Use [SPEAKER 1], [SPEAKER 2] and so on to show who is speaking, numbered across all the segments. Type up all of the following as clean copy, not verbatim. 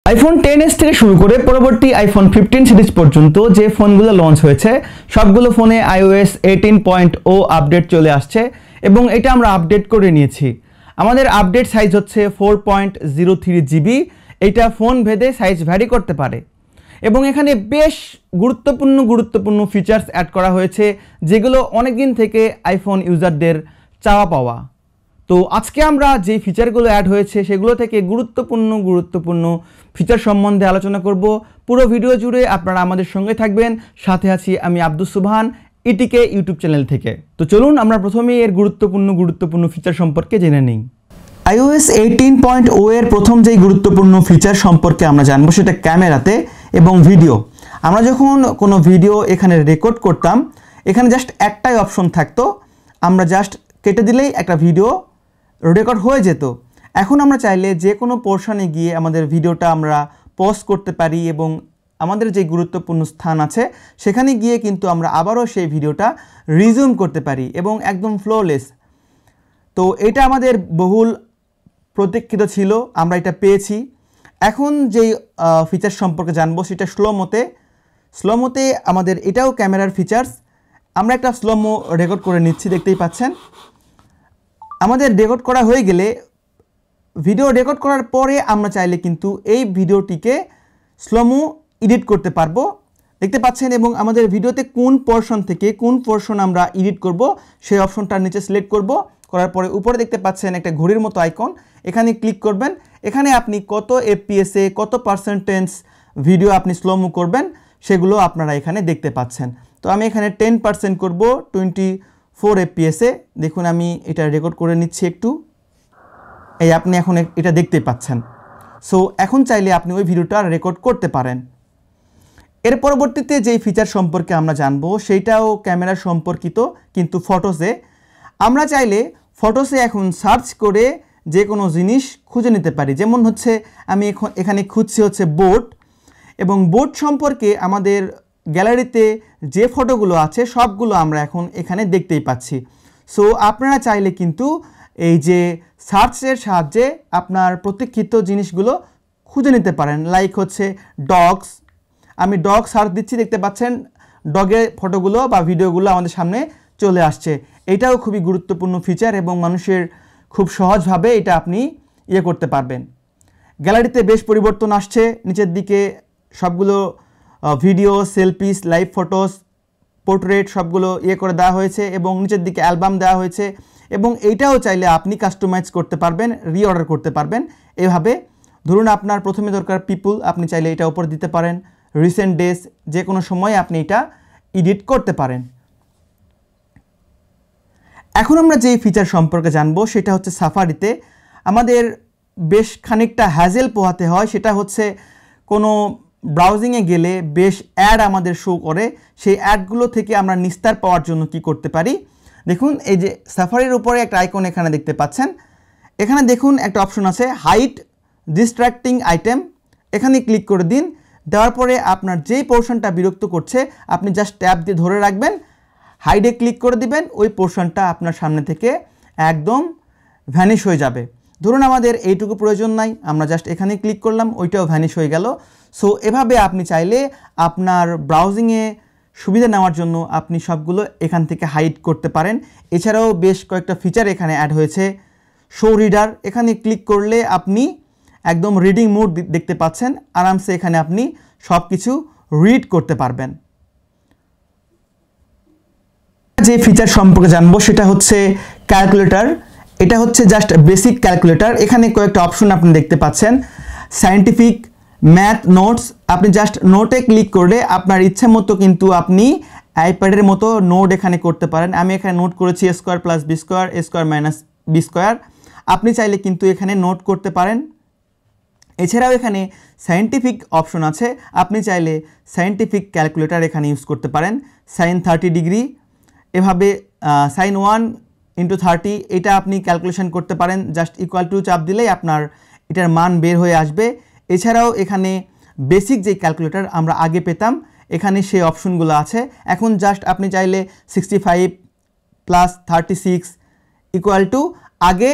[SPEAKER 1] IPhone 10s থেকে শুরু করে পরবর্তী আইফোন 15 সিরিজ পর্যন্ত যে ফোনগুলো লঞ্চ হয়েছে সবগুলো ফোনে iOS 18.0 আপডেট চলে আসছে এবং এটা আমরা আপডেট করে নিয়েছি। আমাদের আপডেট সাইজ হচ্ছে 4.03 GB। এটা ফোন ভেদে সাইজ ভ্যারি করতে পারে এবং এখানে বেশ গুরুত্বপূর্ণ ফিচার্স অ্যাড করা হয়েছে যেগুলো অনেক দিন থেকে আইফোন ইউজারদের চাওয়া পাওয়া। তো আজকে আমরা যে ফিচারগুলো অ্যাড হয়েছে সেগুলো থেকে গুরুত্বপূর্ণ ফিচার সম্বন্ধে আলোচনা করব। পুরো ভিডিও জুড়ে আপনারা আমাদের সঙ্গে থাকবেন। সাথে আছি আমি আব্দুস সুবহান ইটিকে ইউটিউব চ্যানেল থেকে। তো চলুন আমরা প্রথমেই এর গুরুত্বপূর্ণ ফিচার সম্পর্কে জেনে নিই। iOS 18.0 এর প্রথম যেই গুরুত্বপূর্ণ ফিচার সম্পর্কে আমরা জানবো সেটা ক্যামেরাতে এবং ভিডিও। আমরা যখন কোনো ভিডিও এখানে রেকর্ড করতাম এখানে জাস্ট একটাই অপশন থাকতো, আমরা জাস্ট কেটে দিলেই একটা ভিডিও রেকর্ড হয়ে যেত। এখন আমরা চাইলে যে কোনো পোর্শনে গিয়ে আমাদের ভিডিওটা আমরা পজ করতে পারি এবং আমাদের যে গুরুত্বপূর্ণ স্থান আছে সেখানে গিয়ে কিন্তু আমরা আবারও সেই ভিডিওটা রিজিউম করতে পারি এবং একদম ফ্লোলেস। তো এটা আমাদের বহুল প্রতীক্ষিত ছিল, আমরা এটা পেয়েছি। এখন যেই ফিচার সম্পর্কে জানবো সেটা স্লোমোতে আমাদের এটাও ক্যামেরার ফিচার্স। আমরা একটা স্লোমো রেকর্ড করে নিচ্ছি, দেখতেই পাচ্ছেন। আমাদের রেকর্ড করা হয়ে গেলে ভিডিও রেকর্ড করার পরে আমরা চাইলে কিন্তু এই ভিডিওটিকে স্লোমো এডিট করতে পারবো, দেখতে পাচ্ছেন। এবং আমাদের ভিডিওতে কোন পোর্শন আমরা এডিট করব সেই অপশনটার নিচে সিলেক্ট করব, করার পরে উপরে দেখতে পাচ্ছেন একটা ঘড়ির মতো আইকন, এখানে ক্লিক করবেন। এখানে আপনি কত এফপিএসে কত পার্সেন্টেজ ভিডিও আপনি স্লোমো করবেন সেগুলো আপনারা এখানে দেখতে পাচ্ছেন। তো আমি এখানে 10% করব 24 এফপিএসে। দেখুন আমি এটা রেকর্ড করে নিচ্ছি একটু, এই আপনি এখন এটা দেখতে পাচ্ছেন। সো এখন চাইলে আপনি ওই ভিডিওটা রেকর্ড করতে পারেন। এর পরবর্তীতে যেই ফিচার সম্পর্কে আমরা জানবো সেইটাও ক্যামেরা সম্পর্কিত, কিন্তু ফটোসে। আমরা চাইলে ফটোসে এখন সার্চ করে যে কোনো জিনিস খুঁজে নিতে পারি। যেমন হচ্ছে আমি এখানে খুঁজছি হচ্ছে বোট, এবং বোট সম্পর্কে আমাদের গ্যালারিতে যে ফটোগুলো আছে সবগুলো আমরা এখন এখানে দেখতেই পাচ্ছি। সো আপনারা চাইলে কিন্তু এই যে সার্চের সাহায্যে আপনার প্রতীক্ষিত জিনিসগুলো খুঁজে নিতে পারেন। লাইক হচ্ছে ডগস, আমি ডগ সার্চ দিচ্ছি, দেখতে পাচ্ছেন ডগের ফটোগুলো বা ভিডিওগুলো আমাদের সামনে চলে আসছে। এটাও খুবই গুরুত্বপূর্ণ ফিচার এবং মানুষের খুব সহজভাবে এটা আপনি করতে পারবেন। গ্যালারিতে বেশ পরিবর্তন আসছে, নিচের দিকে সবগুলো video, selfish, live photos, portrait সবগুলো করে দেওয়া হয়েছে এবং নিচের দিকে অ্যালবাম দেওয়া হয়েছে। এবং এইটাও চাইলে আপনি কাস্টমাইজ করতে পারবেন, রিঅর্ডার করতে পারবেন। এভাবে ধরুন আপনার প্রথমে দরকার পিপল, আপনি চাইলে এটা উপরে দিতে পারেন। রিসেন্ট ডেজ, যে কোনো সময় আপনি এটা এডিট করতে পারেন। এখন আমরা যে ফিচার সম্পর্কে জানবো সেটা হচ্ছে সাফারিতে আমাদের বেশ খানিকটা হ্যাজেল পোহাতে হয়। সেটা হচ্ছে কোনো ব্রাউজিংয়ে গেলে বেশ অ্যাড আমাদের শো করে, সেই অ্যাডগুলো থেকে আমরা নিস্তার পাওয়ার জন্য কি করতে পারি। দেখুন এই যে সাফারির উপরে একটা আইকন এখানে দেখতে পাচ্ছেন, এখানে দেখুন একটা অপশন আছে হাইড ডিস্ট্র্যাক্টিং আইটেম, এখানে ক্লিক করে দিন। দেওয়ার পরে আপনার যেই পোর্শনটা বিরক্ত করছে আপনি জাস্ট ট্যাব দিয়ে ধরে রাখবেন, হাইডে ক্লিক করে দিবেন, ওই পোর্শনটা আপনার সামনে থেকে একদম ভ্যানিশ হয়ে যাবে। ধরুন আমাদের এইটুকু প্রয়োজন নাই, আমরা জাস্ট এখানে ক্লিক করলাম, ওইটাও ভ্যানিশ হয়ে গেল। সো এভাবে আপনি চাইলে আপনার ব্রাউজিংয়ে সুবিধা নেওয়ার জন্য আপনি সবগুলো এখান থেকে হাইড করতে পারেন। এছাড়াও বেশ কয়েকটা ফিচার এখানে অ্যাড হয়েছে। শো রিডার, এখানে ক্লিক করলে আপনি একদম রিডিং মোড দেখতে পাচ্ছেন, আরামসে এখানে আপনি সব কিছু রিড করতে পারবেন। যে ফিচার সম্পর্কে জানবো সেটা হচ্ছে ক্যালকুলেটর। এটা হচ্ছে জাস্ট বেসিক ক্যালকুলেটর। এখানে কয়েকটা অপশন আপনি দেখতে পাচ্ছেন, সায়েন্টিফিক, ম্যাথ, নোটস। আপনি জাস্ট নোটে ক্লিক করলে আপনার ইচ্ছে মতো কিন্তু আপনি আইপ্যাডের মতো নোট এখানে করতে পারেন। আমি এখানে নোট করেছি a² + b², a² - b²। আপনি চাইলে কিন্তু এখানে নোট করতে পারেন। এছাড়াও এখানে সায়েন্টিফিক অপশন আছে, আপনি চাইলে সায়েন্টিফিক ক্যালকুলেটর এখানে ইউজ করতে পারেন। সাইন 30 ডিগ্রি, এভাবে সাইন 1 × 30 এটা আপনি ক্যালকুলেশন করতে পারেন। জাস্ট ইকুয়াল টু চাপ দিলেই আপনার এটার মান বের হয়ে আসবে। এছাড়াও এখানে বেসিক যে ক্যালকুলেটর আমরা আগে পেতাম এখানে সেই অপশনগুলো আছে। এখন জাস্ট আপনি চাইলে 65 + 36 = আগে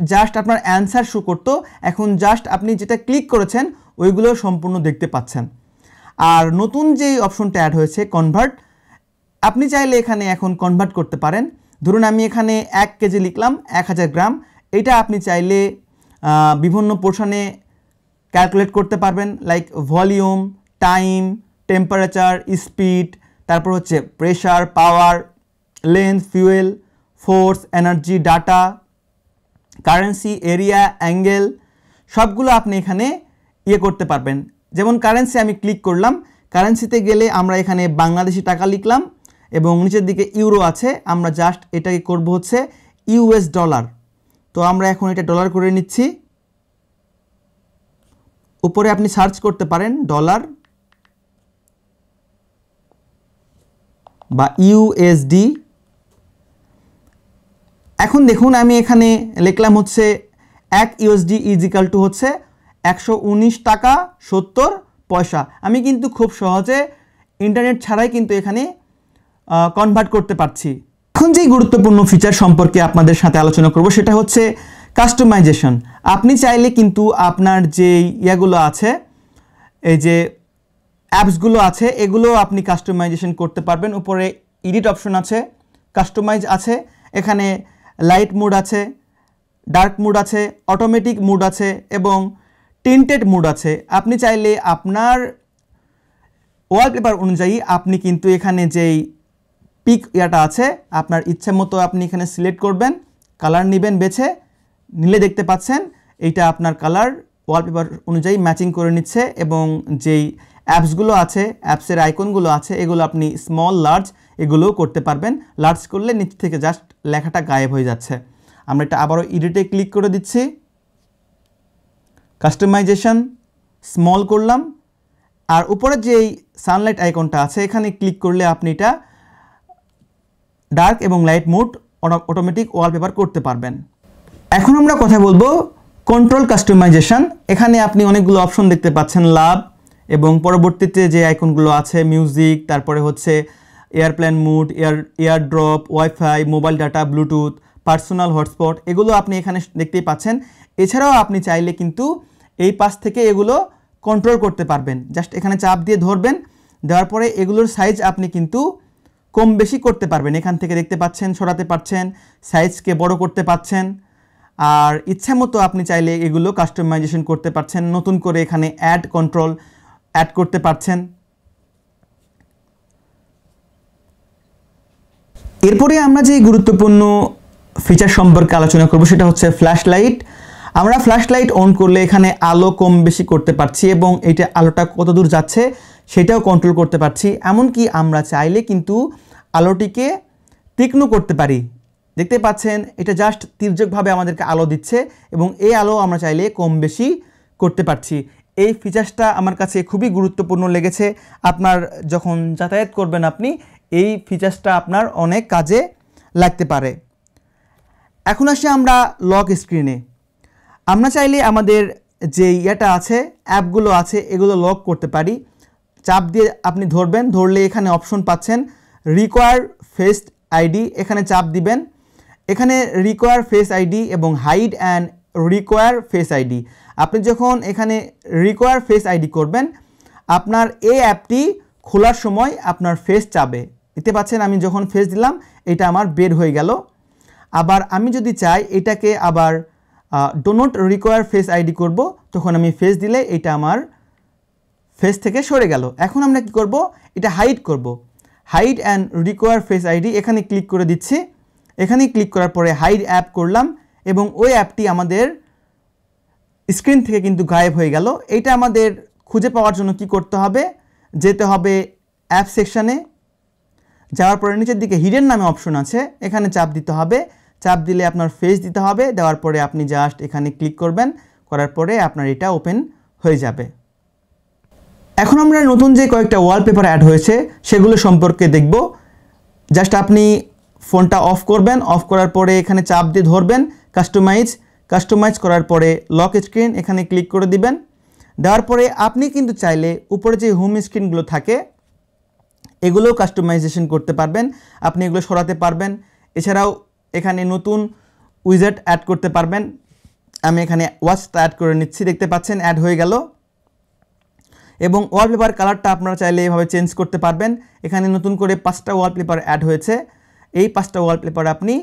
[SPEAKER 1] জাস্ট আপনার অ্যান্সার শো করতো, এখন জাস্ট আপনি যেটা ক্লিক করেছেন ওইগুলো সম্পূর্ণ দেখতে পাচ্ছেন। আর নতুন যে অপশনটা অ্যাড হয়েছে কনভার্ট, আপনি চাইলে এখানে এখন কনভার্ট করতে পারেন। ধরুন আমি এখানে 1 কেজি লিখলাম 1000 গ্রাম, এটা আপনি চাইলে বিভিন্ন পোর্শনে ক্যালকুলেট করতে পারবেন, like volume, time, temperature, speed, তারপর হচ্ছে pressure, power, length, fuel, force, energy, data, currency, area, angle, সবগুলো আপনি এখানে করতে পারবেন। যেমন কারেন্সি আমি ক্লিক করলাম, কারেন্সিতে গেলে আমরা এখানে বাংলাদেশি টাকা লিখলাম এবং নিচের দিকে ইউরো আছে, আমরা জাস্ট এটাকে করব হচ্ছে ইউএস ডলার। তো আমরা এখন এটা ডলার করে নিচ্ছি। উপরে আপনি সার্চ করতে পারেন ডলার বা ইউএসডি। এখন দেখুন আমি এখানে লিখলাম হচ্ছে 1 ইউএসডি ইজিক্যাল টু হচ্ছে 119 টাকা 70 পয়সা। আমি কিন্তু খুব সহজে ইন্টারনেট ছাড়াই কিন্তু এখানে কনভার্ট করতে পারছি। এখন যেই গুরুত্বপূর্ণ ফিচার সম্পর্কে আপনাদের সাথে আলোচনা করব সেটা হচ্ছে কাস্টমাইজেশন। আপনি চাইলে কিন্তু আপনার যে ইয়াগুলো আছে, এই যে অ্যাপসগুলো আছে, এগুলো আপনি কাস্টমাইজেশন করতে পারবেন। উপরে এডিট অপশন আছে, কাস্টমাইজ আছে, এখানে লাইট মুড আছে, ডার্ক মুড আছে, অটোমেটিক মুড আছে এবং টিন্টেড মুড আছে। আপনি চাইলে আপনার ওয়ালপেপার অনুযায়ী আপনি কিন্তু এখানে যেই পিক ইয়াটা আছে আপনার ইচ্ছে মতো আপনি এখানে সিলেক্ট করবেন, কালার নেবেন, বেছে নিলে দেখতে পাচ্ছেন এইটা আপনার কালার ওয়ালপেপার অনুযায়ী ম্যাচিং করে নিচ্ছে। এবং যেই অ্যাপসগুলো আছে, অ্যাপসের আইকনগুলো আছে, এগুলো আপনি স্মল, লার্জ এগুলোও করতে পারবেন। লার্জ করলে নিচ থেকে জাস্ট লেখাটা গায়েব হয়ে যাচ্ছে। আমরা এটা আবারও এডিটে ক্লিক করে দিচ্ছি, কাস্টমাইজেশন স্মল করলাম, আর উপরে যেই সানলাইট আইকনটা আছে এখানে ক্লিক করলে আপনি এটা ডার্ক এবং লাইট মুড অটোমেটিক ওয়ালপেপার করতে পারবেন। এখন আমরা কথা বলবো কন্ট্রোল কাস্টমাইজেশন। এখানে আপনি অনেকগুলো অপশন দেখতে পাচ্ছেন, লাভ এবং পরবর্তীতে যে আইকনগুলো আছে মিউজিক, তারপরে হচ্ছে airplane mode, AirDrop, wifi, mobile data, Bluetooth, personal hotspot, এগুলো আপনি এখানে দেখতেই পাচ্ছেন। এছাড়াও আপনি চাইলে কিন্তু এই পাশ থেকে এগুলো কন্ট্রোল করতে পারবেন। জাস্ট এখানে চাপ দিয়ে ধরবেন, দেওয়ার পরে এগুলোর সাইজ আপনি কিন্তু কম বেশি করতে পারবেন। এখান থেকে দেখতে পাচ্ছেন সরাতে পারছেন, সাইজকে বড় করতে পারছেন, আর ইচ্ছা মতো আপনি চাইলে এগুলো কাস্টমাইজেশন করতে পারছেন। নতুন করে এখানে অ্যাড কন্ট্রোল অ্যাড করতে পারছেন। এরপরে আমরা যে গুরুত্বপূর্ণ ফিচার সম্পর্কে আলোচনা করব সেটা হচ্ছে ফ্ল্যাশ লাইট। আমরা ফ্ল্যাশ লাইট অন করলে এখানে আলো কম বেশি করতে পারছি এবং এইটা আলোটা কত দূর যাচ্ছে সেটাও কন্ট্রোল করতে পারছি। এমনকি আমরা চাইলে কিন্তু আলোটিকে তীক্ষ্ণ করতে পারি। দেখতে পাচ্ছেন এটা জাস্ট তির্যকভাবে আমাদেরকে আলো দিচ্ছে এবং এই আলো আমরা চাইলে কম বেশি করতে পারছি। এই ফিচার্সটা আমার কাছে খুবই গুরুত্বপূর্ণ লেগেছে। আপনার যখন যাতায়াত করবেন আপনি এই ফিচার্সটা আপনার অনেক কাজে লাগতে পারে। এখন আসি আমরা লক স্ক্রিনে। আমরা চাইলে আমাদের যে ইয়েটা আছে, অ্যাপগুলো আছে, এগুলো লক করতে পারি। চাপ দিয়ে আপনি ধরবেন, ধরলে এখানে অপশন পাচ্ছেন রিকোয়ার ফেস আইডি, এখানে চাপ দিবেন। এখানে রিকোয়ার ফেস আইডি এবং hide and require face ID, আপনি যখন এখানে রিকোয়ার ফেস আইডি করবেন আপনার এই অ্যাপটি খোলার সময় আপনার ফেস চাবে। দেখতে পাচ্ছেন আমি যখন ফেস দিলাম এটা আমার বের হয়ে গেল। আবার আমি যদি চাই এটাকে আবার do not require face ID করব, তখন আমি ফেস দিলে এটা আমার ফেস থেকে সরে গেল। এখন আমরা কি করব, এটা হাইড করব। Hide and require face ID এখানে ক্লিক করে দিচ্ছি। এখানে ক্লিক করার পরে হাইড অ্যাপ করলাম এবং ওই অ্যাপটি আমাদের স্ক্রিন থেকে কিন্তু গায়েব হয়ে গেল। এইটা আমাদের খুঁজে পাওয়ার জন্য কি করতে হবে, যেতে হবে অ্যাপ সেকশানে, যাওয়ার পরে নিচের দিকে হিডেন নামে অপশন আছে, এখানে চাপ দিতে হবে। চাপ দিলে আপনার ফেস দিতে হবে, দেওয়ার পরে আপনি জাস্ট এখানে ক্লিক করবেন, করার পরে আপনার এটা ওপেন হয়ে যাবে। এখন আমরা নতুন যে কয়েকটা ওয়ালপেপার অ্যাড হয়েছে সেগুলো সম্পর্কে দেখব। জাস্ট আপনি ফোনটা অফ করবেন, অফ করার পরে এখানে চাপ দিয়ে ধরবেন, কাস্টমাইজ করার পরে লক স্ক্রিন এখানে ক্লিক করে দিবেন। দেওয়ার পরে আপনি কিন্তু চাইলে উপরে যে হোম স্ক্রিনগুলো থাকে এগুলোও কাস্টমাইজেশন করতে পারবেন, আপনি এগুলো সরাতে পারবেন। এছাড়াও এখানে নতুন উইজেট অ্যাড করতে পারবেন। আমি এখানে ওয়াচটা অ্যাড করে নিচ্ছি, দেখতে পাচ্ছেন অ্যাড হয়ে গেল। এবং ওয়ালপেপার কালারটা আপনারা চাইলে এভাবে চেঞ্জ করতে পারবেন। এখানে নতুন করে 5টা ওয়ালপেপার অ্যাড হয়েছে, এই 5টা ওয়ালপেপার আপনি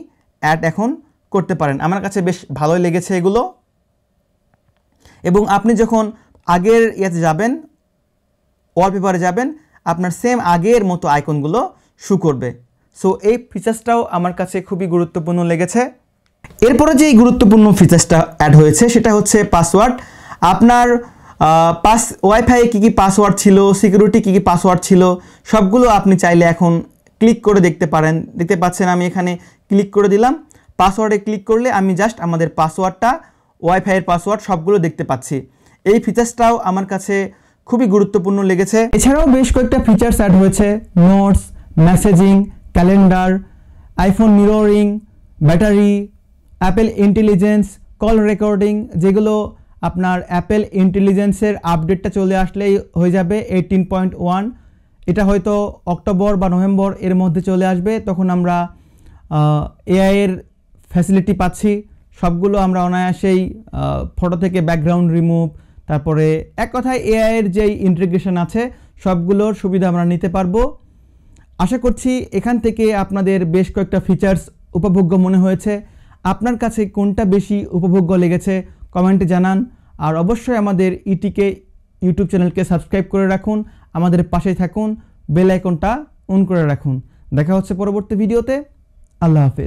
[SPEAKER 1] অ্যাড এখন করতে পারেন। আমার কাছে বেশ ভালোই লেগেছে এগুলো। এবং আপনি যখন আগের ইয়াতে যাবেন, ওয়ালপেপারে যাবেন, আপনার সেম আগের মতো আইকনগুলো শো করবে। সো এই ফিচার্সটাও আমার কাছে খুবই গুরুত্বপূর্ণ লেগেছে। এরপরে যেই গুরুত্বপূর্ণ ফিচার্সটা অ্যাড হয়েছে সেটা হচ্ছে পাসওয়ার্ড। আপনার ওয়াইফাইয়ে কী কী পাসওয়ার্ড ছিল, সিকিউরিটি কী কী পাসওয়ার্ড ছিল, সবগুলো আপনি চাইলে এখন ক্লিক করে দেখতে পারেন। দেখতে পাচ্ছেন আমি এখানে ক্লিক করে দিলাম। পাসওয়ার্ডে ক্লিক করলে আমি জাস্ট আমাদের পাসওয়ার্ডটা, ওয়াইফাইয়ের পাসওয়ার্ড সবগুলো দেখতে পাচ্ছি। এই ফিচার্সটাও আমার কাছে খুবই গুরুত্বপূর্ণ লেগেছে। এছাড়াও বেশ কয়েকটা ফিচার্স অ্যাড হয়েছে, notes, messaging, calendar, iPhone mirroring, battery, Apple intelligence, call recording, যেগুলো আপনার অ্যাপেল ইন্টেলিজেন্সের আপডেটটা চলে আসলেই হয়ে যাবে 18.1। এটা হয়তো অক্টোবর বা নভেম্বর এর মধ্যে চলে আসবে। তখন আমরা এআইয়ের ফ্যাসিলিটি পাচ্ছি। সবগুলো আমরা অনায়াসেই ফটো থেকে ব্যাকগ্রাউন্ড রিমুভ, তারপরে এক কথায় এআইয়ের যেই ইন্টিগ্রেশন আছে সবগুলোর সুবিধা আমরা নিতে পারবো। আশা করছি এখান থেকে আপনাদের বেশ কয়েকটা ফিচার্স উপভোগ্য মনে হয়েছে। আপনার কাছে কোনটা বেশি উপভোগ্য লেগেছে কমেন্টে জানান। আর অবশ্যই আমাদের ইটিকে ইউটিউব চ্যানেলকে সাবস্ক্রাইব করে রাখুন, আমাদের পাশেই থাকুন, বেল আইকনটা অন করে রাখুন। দেখা হচ্ছে পরবর্তী ভিডিওতে। আল্লাহ হাফেজ।